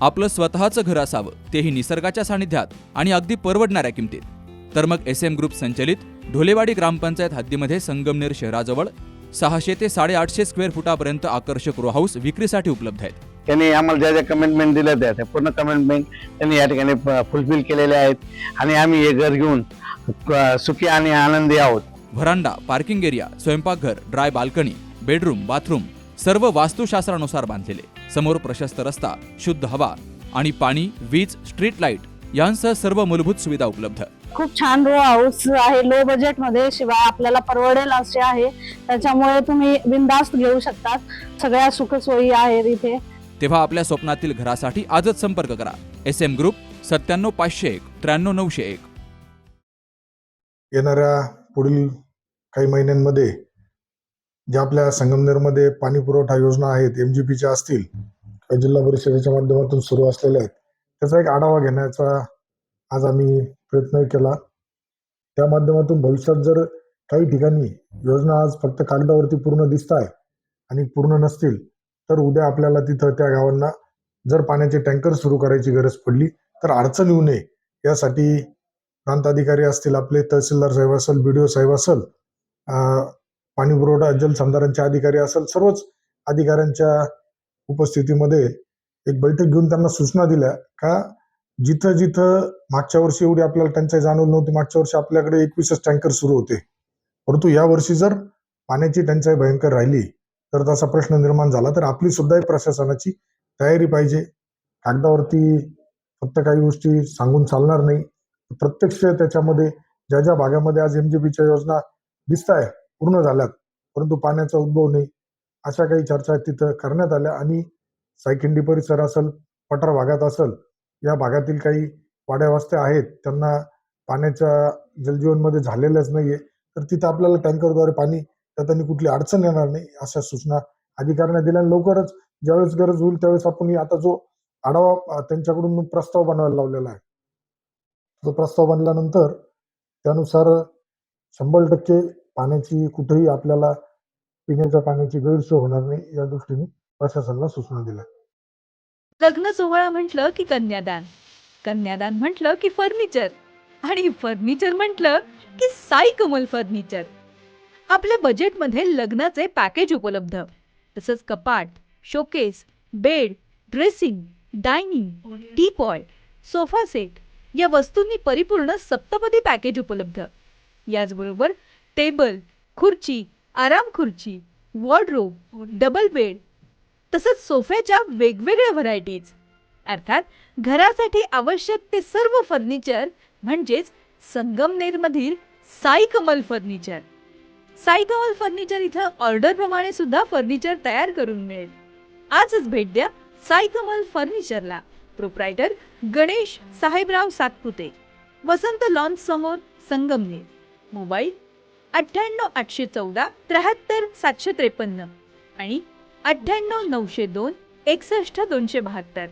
आपलं स्वतःचं घर असावं, तेही निसर्गाच्या सानिध्यात आणि अगदी परवडणाऱ्या किमतीत. तर मग SM ग्रुप संचलित ढोलेवाडी ग्रामपंचायत हद्दीमध्ये संगमनेर शहराजवळ 600 ते 850 स्क्वेअर फुटापर्यंत आकर्षक रो हाऊस विक्रीसाठी उपलब्ध आहेत. त्यांनी आम्हाला ज्या ज्या कमिटमेंट दिल्या त्या पूर्ण कमिटमेंट त्यांनी या ठिकाणी फुलफिल केलेले आहेत आणि आम्ही हे घर घेऊन सुखी आणि आनंदी आहोत. व्हरांडा, पार्किंग एरिया, स्वयंपाकघर, ड्राय बाल्कनी, बेडरूम, बाथरूम सर्व वास्तुशास्त्रानुसार बांधलेले. समोर प्रशस्त रस्ता, शुद्ध हवा आणि पाणी, वीज, स्ट्रीट लाईट यांसह सर्व मूलभूत सुविधा उपलब्ध. खूप छान रो हाऊस आहे, लो बजेट मध्ये, शिवाय आपल्याला परवडेल असे आहे. त्याच्यामुळे तुम्ही बिनधास्त घेऊ शकता. सगळ्या सुखसोयी आहेत इथे. तेव्हा आपल्या स्वप्नातील घरासाठी आजच संपर्क करा. SM group 97501 93901. येणाऱ्या पुढील काही महिन्यांमध्ये ज्या आपल्या संगमनेरमध्ये पाणी पुरवठा योजना आहेत, MGPच्या असतील किंवा जिल्हा परिषदेच्या माध्यमातून सुरू असलेल्या आहेत, त्याचा एक आढावा घेण्याचा आज आम्ही प्रयत्न केला. त्या माध्यमातून भविष्यात जर काही ठिकाणी योजना आज फक्त कागदावरती पूर्ण दिसत आहे आणि पूर्ण नसतील, तर उद्या आपल्याला तिथं त्या गावांना जर पाण्याचे टँकर सुरू करायची गरज पडली तर अडचण येऊ नये यासाठी प्रांत अधिकारी असतील, आपले तहसीलदार साहेब असेल, BDO साहेब असेल, पाणी पुरवठा जलसंधारणचे अधिकारी असेल, सर्वच अधिकाऱ्यांच्या उपस्थितीमध्ये एक बैठक घेऊन त्यांना सूचना दिल्या का जिथं जिथं मागच्या वर्षी एवढी आपल्याला टंचाई जाणवली नव्हती, मागच्या वर्षी आपल्याकडे 21 टँकर सुरू होते, परंतु या वर्षी जर पाण्याची टंचाई भयंकर राहिली तर तसा प्रश्न निर्माण झाला तर आपली सुद्धा एक प्रशासनाची तयारी पाहिजे. कागदावरती फक्त काही गोष्टी सांगून चालणार नाही. प्रत्यक्ष त्याच्यामध्ये ज्या ज्या भागामध्ये आज MGPच्या योजना दिसत आहे पूर्ण झाल्यात, परंतु पाण्याचा उद्भव नाही, अशा काही चर्चा तिथं करण्यात आल्या. आणि सायखिंडी परिसर असेल, पठार भागात असेल, या भागातील काही वाड्या वस्त्या आहेत त्यांना पाण्याच्या जलजीवनमध्ये झालेलंच नाहीये, तर तिथं आपल्याला टँकरद्वारे पाणी त्यातनी कुठली अडचण येणार नाही अशा सूचना अधिकाऱ्यांना दिल्या. लवकरच ज्यावेळेस गरज होईल त्यावेळेस आपण आता जो आढावा त्यांच्याकडून प्रस्ताव बनवायला लावलेला आहे, तो प्रस्ताव बनल्यानंतर त्यानुसार 100% पाण्याची कुठेही आपल्याला पिण्याच्या पाण्याची गैरसोय होणार नाही या दृष्टीने प्रशासनाला सूचना दिल्या. लग्न सोहळा म्हटलं की कन्यादान, कन्यादान म्हटलं की फर्निचर आणि फर्निचर म्हटलं की साई कमल फर्निचर. आपल्या बजेटमध्ये लग्नाचे पॅकेज उपलब्ध, तसंच कपाट, showcase, bed, dressing, dining, teapoy, sofa set या वस्तूंनी परिपूर्ण सप्तपदी पॅकेज उपलब्ध. याचबरोबर टेबल, खुर्ची, आराम खुर्ची, वॉर्डरोब, डबल बेड तसंच सोफ्याच्या वेगवेगळ्या व्हरायटीज. अर्थात घरासाठी आवश्यक ते सर्व फर्निचर म्हणजेच संगमनेरमधील साई कमल फर्निचर. साई कमल फर्निचर इथं ऑर्डर प्रमाणे सुद्धा फर्निचर तयार करून मिळेल. आजच भेट द्या साई कमल फर्निचरला. प्रोप्रायटर गणेश साहेबराव सातपुते, वसंत लॉन्च समोर, संगमनेर. मोबाईल 98 814 73 753 आणि 98 902 61 272.